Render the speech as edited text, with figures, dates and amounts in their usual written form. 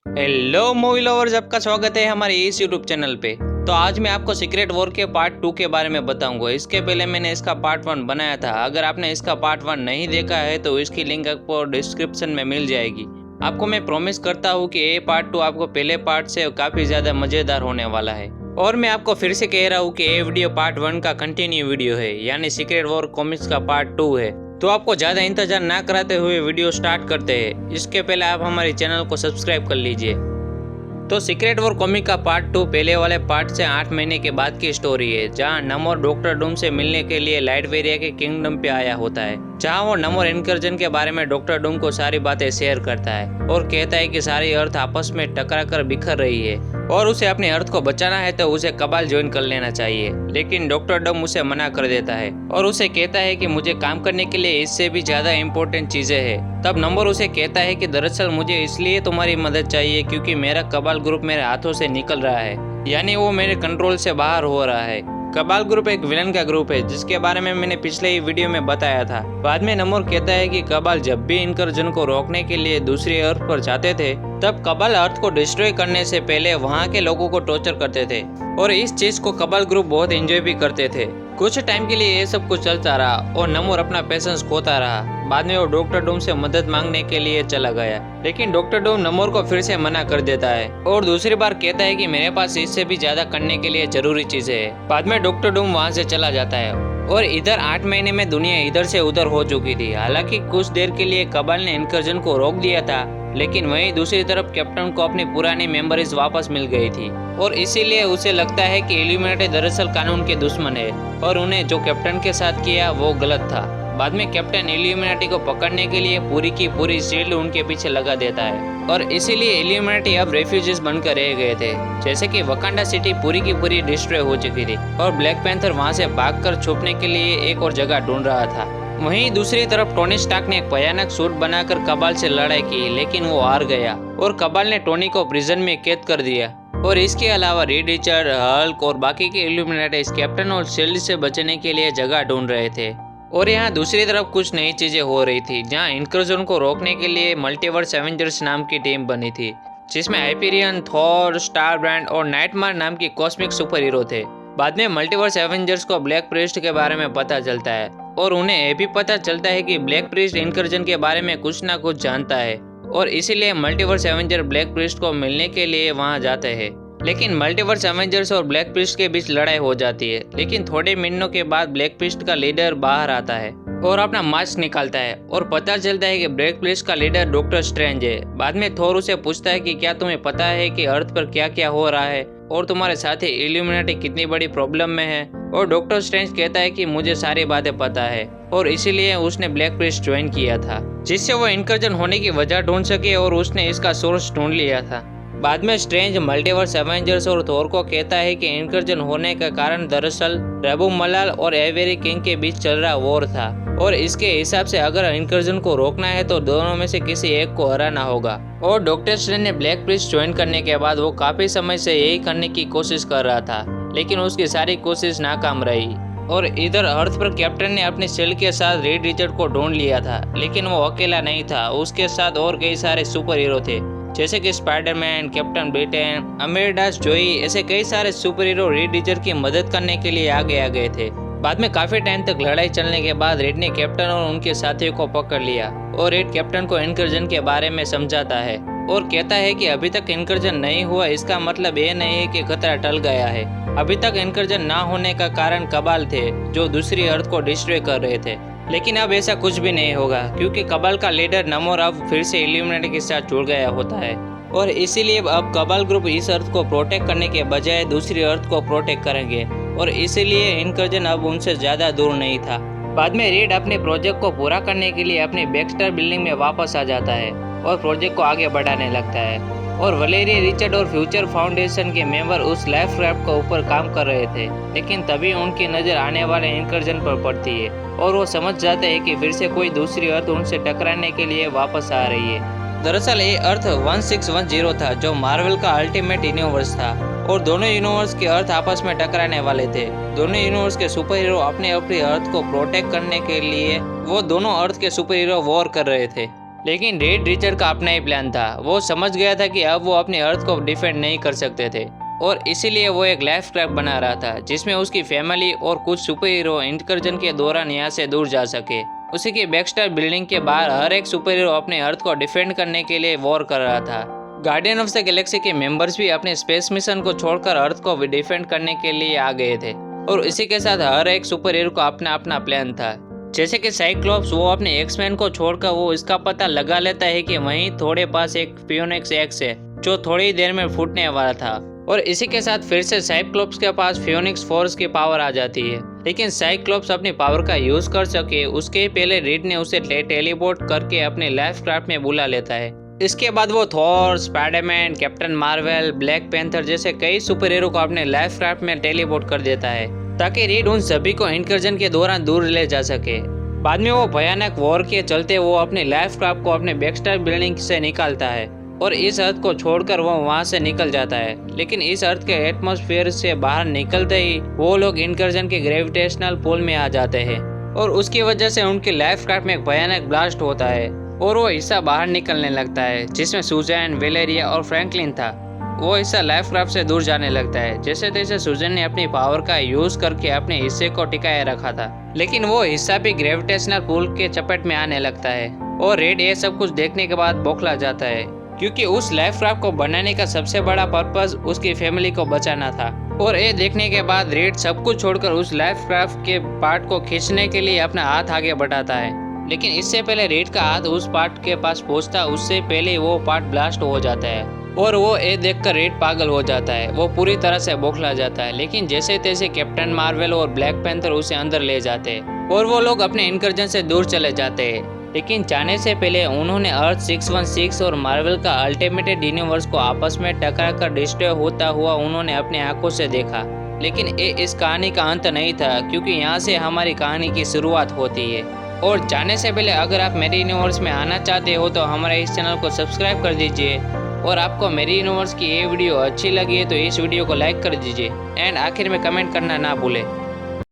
Hello movie lovers, आपका स्वागत है हमारे इस यूट्यूब चैनल पे। तो आज मैं आपको सीक्रेट वॉर के पार्ट 2 के बारे में बताऊंगा। इसके पहले मैंने इसका पार्ट 1 बनाया था। अगर आपने इसका पार्ट 1 नहीं देखा है तो इसकी लिंक आपको डिस्क्रिप्शन में मिल जाएगी। आपको मैं प्रॉमिस करता हूँ कि ये पार्ट 2 आपको पहले पार्ट से काफ़ी ज़्यादा मज़ेदार होने वाला है। और मैं आपको फिर से कह रहा हूँ कि ये वीडियो पार्ट 1 का कंटिन्यू वीडियो है, यानी सीक्रेट वॉर कॉमिक्स का पार्ट 2 है। तो आपको ज़्यादा इंतजार ना कराते हुए वीडियो स्टार्ट करते हैं। इसके पहले आप हमारे चैनल को सब्सक्राइब कर लीजिए। तो सीक्रेट वॉर कॉमिक का पार्ट 2 पहले वाले पार्ट से 8 महीने के बाद की स्टोरी है, जहां नमोर डॉक्टर डूम से मिलने के लिए लाइटवेरिया के किंगडम पे आया होता है, जहां वो नमोर इनकर्जन के बारे में डॉक्टर डूम को सारी बातें शेयर करता है और कहता है कि सारी अर्थ आपस में टकरा कर बिखर रही है और उसे अपनी अर्थ को बचाना है तो उसे कबाल ज्वाइन कर लेना चाहिए। लेकिन डॉक्टर डूम उसे मना कर देता है और उसे कहता है कि मुझे काम करने के लिए इससे भी ज्यादा इम्पोर्टेंट चीजें हैं। तब नंबर उसे कहता है कि दरअसल मुझे इसलिए तुम्हारी मदद चाहिए क्योंकि मेरा कबाल ग्रुप मेरे हाथों से निकल रहा है, यानी वो मेरे कंट्रोल से बाहर हो रहा है। कबाल ग्रुप एक विलन का ग्रुप है, जिसके बारे में मैंने पिछले ही वीडियो में बताया था। बाद में नमोर कहता है कि कबाल जब भी इनकर्जन को रोकने के लिए दूसरी अर्थ पर जाते थे, तब कबाल अर्थ को डिस्ट्रॉय करने से पहले वहाँ के लोगों को टॉर्चर करते थे और इस चीज को कबाल ग्रुप बहुत एंजॉय भी करते थे। कुछ टाइम के लिए ये सब कुछ चलता रहा और नमोर अपना पेशेंस खोता रहा। बाद में वो डॉक्टर डूम से मदद मांगने के लिए चला गया, लेकिन डॉक्टर डूम नमोर को फिर से मना कर देता है और दूसरी बार कहता है कि मेरे पास इससे भी ज्यादा करने के लिए जरूरी चीजें हैं। बाद में डॉक्टर डूम वहाँ से चला जाता है और इधर 8 महीने में दुनिया इधर से उधर हो चुकी थी। हालांकि कुछ देर के लिए कबाल ने इनकर्जन को रोक दिया था, लेकिन वहीं दूसरी तरफ कैप्टन को अपनी पुरानी मेमोरीज वापस मिल गई थी और इसीलिए उसे लगता है कि इल्यूमिनेटी दरअसल कानून के दुश्मन है और उन्हें जो कैप्टन के साथ किया वो गलत था। बाद में कैप्टन इल्यूमिनेटी को पकड़ने के लिए पूरी की पूरी शील्ड उनके पीछे लगा देता है और इसीलिए इल्यूमिनेटी अब रेफ्यूजीज बनकर रह गए थे। जैसे कि वकांडा सिटी पूरी की पूरी डिस्ट्रॉय हो चुकी थी और ब्लैक पैंथर वहां से भागकर छुपने के लिए एक और जगह ढूंढ रहा था। वहीं दूसरी तरफ टोनी स्टार्क ने एक भयानक सूट बनाकर कबाल से लड़ाई की, लेकिन वो हार गया और कबाल ने टोनी को प्रिजन में कैद कर दिया। और इसके अलावा रीड रिचर्ड, हल्क और बाकी के इल्यूमिनेटी कैप्टन और शील्ड से बचने के लिए जगह ढूंढ रहे थे। और यहाँ दूसरी तरफ कुछ नई चीजें हो रही थी, जहाँ इनकर्जन को रोकने के लिए मल्टीवर्स एवेंजर्स नाम की टीम बनी थी, जिसमें हाइपीरियन, थॉर, स्टार ब्रांड और नाइटमार नाम की कॉस्मिक सुपर हीरो थे। बाद में मल्टीवर्स एवेंजर्स को ब्लैक प्रीस्ट के बारे में पता चलता है और उन्हें यह भी पता चलता है कि ब्लैक प्रीस्ट इनकर्जन के बारे में कुछ ना कुछ जानता है और इसीलिए मल्टीवर्स एवेंजर ब्लैक प्रीस्ट को मिलने के लिए वहां जाते हैं। लेकिन मल्टीवर्स एवेंजर्स और ब्लैक प्रीस्ट के बीच लड़ाई हो जाती है, लेकिन थोड़े महीनों के बाद ब्लैक प्रीस्ट का लीडर बाहर आता है और अपना मास्क निकालता है और पता चलता है कि ब्लैक प्रीस्ट का लीडर डॉक्टर स्ट्रेंज है। बाद में थोर उसे पूछता है कि क्या तुम्हें पता है कि अर्थ पर क्या क्या हो रहा है और तुम्हारे साथी इल्यूमिनेटी कितनी बड़ी प्रॉब्लम में है। और डॉक्टर स्ट्रेंज कहता है कि मुझे सारी बातें पता है और इसीलिए उसने ब्लैक प्रीस्ट ज्वाइन किया था, जिससे वो इनकर्जन होने की वजह ढूंढ सके और उसने इसका सोर्स ढूंढ लिया था। बाद में स्ट्रेंज मल्टीवर्स एवेंजर्स और थोर को कहता है कि इनकर्जन होने का कारण दरअसल रेबू मलाल और एवेरी किंग के बीच चल रहा वॉर था और इसके हिसाब से अगर इनकर्जन को रोकना है तो दोनों में से किसी एक को हराना होगा। और डॉक्टर स्ट्रेंज ने ब्लैक प्रीस्ट ज्वाइन करने के बाद वो काफी समय से यही करने की कोशिश कर रहा था, लेकिन उसकी सारी कोशिश नाकाम रही। और इधर अर्थ पर कैप्टन ने अपने सेल के साथ रीड रिचर्ड को ढूंढ लिया था, लेकिन वो अकेला नहीं था, उसके साथ और कई सारे सुपर हीरो थे, जैसे कि स्पाइडरमैन, कैप्टन ब्रिटेन, अमेरिडास जोई, ऐसे कई सारे सुपर हीरो रीड रिचर्ड की मदद करने के लिए आगे आ गए थे। बाद में काफी टाइम तक लड़ाई चलने के बाद रीड ने कैप्टन और उनके साथियों को पकड़ लिया और रीड कैप्टन को इनकर्जन के बारे में समझाता है और कहता है कि अभी तक इनकर्जन नहीं हुआ इसका मतलब ये नहीं है कि खतरा टल गया है। अभी तक इनकर्जन ना होने का कारण कबाल थे, जो दूसरी अर्थ को डिस्ट्रॉय कर रहे थे, लेकिन अब ऐसा कुछ भी नहीं होगा क्योंकि कबाल का लीडर नमोर अब फिर से इल्यूमिनेटी के साथ जुड़ गया होता है और इसीलिए अब कबाल ग्रुप इस अर्थ को प्रोटेक्ट करने के बजाय दूसरी अर्थ को प्रोटेक्ट करेंगे और इसीलिए इनकर्जन अब उनसे ज्यादा दूर नहीं था। बाद में रीड अपने प्रोजेक्ट को पूरा करने के लिए अपनी बैक्स्टर बिल्डिंग में वापस आ जाता है और प्रोजेक्ट को आगे बढ़ाने लगता है और वलेरिया रिचर्ड और फ्यूचर फाउंडेशन के मेंबर उस लाइफ रैफ्ट के ऊपर काम कर रहे थे, लेकिन तभी उनकी नज़र आने वाले इनकर्जन पर पड़ती है और वो समझ जाते हैं कि फिर से कोई दूसरी अर्थ उनसे टकराने के लिए वापस आ रही है। दरअसल ये अर्थ 1610 था, जो मार्वल का अल्टीमेट यूनिवर्स था और दोनों यूनिवर्स के अर्थ आपस में टकराने वाले थे। दोनों यूनिवर्स के सुपर हीरो अपने अपनी अर्थ को प्रोटेक्ट करने के लिए वो दोनों अर्थ के सुपर हीरो वॉर कर रहे थे। लेकिन रेड रिचर्ड का अपना ही प्लान था। वो समझ गया था कि अब वो अपने अर्थ को डिफेंड नहीं कर सकते थे और इसीलिए वो एक लाइफ क्राफ्ट बना रहा था जिसमें उसकी फैमिली और कुछ सुपर हीरो इंकर्जन के दौरान यहाँ से दूर जा सके। उसी की बैकस्टार बिल्डिंग के बाहर हर एक सुपर हीरो अपने अर्थ को डिफेंड करने के लिए वॉर कर रहा था। गार्डियन ऑफ द गैलेक्सी के मेंबर्स भी अपने स्पेस मिशन को छोड़कर अर्थ को डिफेंड करने के लिए आ गए थे और इसी के साथ हर एक सुपर हीरो का अपना अपना प्लान था। जैसे कि साइक्लोप्स वो अपने एक्समैन को छोड़कर वो इसका पता लगा लेता है कि वहीं थोड़े पास एक फियोनिक्स एक्स है जो थोड़ी देर में फूटने वाला था और इसी के साथ फिर से साइक्लोप्स के पास फियोनिक्स फोर्स की पावर आ जाती है। लेकिन साइक्लोप्स अपनी पावर का यूज कर सके उसके पहले रीड ने उसे टेलीपोर्ट करके अपने लाइफ क्राफ्ट में बुला लेता है। इसके बाद वो Thor, Spiderman, captain Marvel, black panther जैसे कई सुपर हीरो को अपने लाइफ क्राफ्ट में टेलीपोर्ट कर देता है ताकि रीड उन सभी को इंकर्जन के दौरान दूर ले जा सके। बाद में वो भयानक वॉर के चलते वो अपने लाइफ क्राफ्ट को अपने बैकस्टार बिल्डिंग से निकालता है और इस अर्थ को छोड़कर वो वहां से निकल जाता है। लेकिन इस अर्थ के एटमॉस्फेयर से बाहर निकलते ही वो लोग इंकर्जन के ग्रेविटेशनल पुल में आ जाते हैं और उसकी वजह से उनके लाइफ क्राफ्ट में एक भयानक ब्लास्ट होता है और वो हिस्सा बाहर निकलने लगता है जिसमें सुजैन, वेलेरिया और फ्रैंकलिन था। वो हिस्सा लाइफ क्राफ्ट से दूर जाने लगता है। जैसे तैसे सुजैन ने अपनी पावर का यूज करके अपने हिस्से को टिकाए रखा था लेकिन वो हिस्सा भी ग्रेविटेशनल पुल के चपेट में आने लगता है और रेड ये सब कुछ देखने के बाद बौखला जाता है क्योंकि उस लाइफ क्राफ्ट को बनाने का सबसे बड़ा पर्पस उसकी फैमिली को बचाना था। और ये देखने के बाद रेड सब कुछ छोड़कर उस लाइफ क्राफ्ट के पार्ट को खींचने के लिए अपना हाथ आगे बढ़ाता है। लेकिन इससे पहले रेड का हाथ उस पार्ट के पास पहुंचता उससे पहले वो पार्ट ब्लास्ट हो जाता है और वो ये देखकर रेड पागल हो जाता है। वो पूरी तरह से बौखला जाता है लेकिन जैसे तैसे कैप्टन मार्वल और ब्लैक पैंथर उसे अंदर ले जाते हैं और वो लोग अपने इंकर्जन से दूर चले जाते हैं। लेकिन जाने से पहले उन्होंने अर्थ 616 और मार्वल का अल्टीमेटेड यूनिवर्स को आपस में टकरा कर डिस्ट्रॉय होता हुआ उन्होंने अपने आंखों से देखा। लेकिन ये इस कहानी का अंत नहीं था क्योंकि यहाँ से हमारी कहानी की शुरुआत होती है। और जाने से पहले अगर आप मेरे यूनिवर्स में आना चाहते हो तो हमारे इस चैनल को सब्सक्राइब कर दीजिए और आपको मेरी यूनिवर्स की ये वीडियो अच्छी लगी है तो इस वीडियो को लाइक कर दीजिए एंड आखिर में कमेंट करना ना भूलें।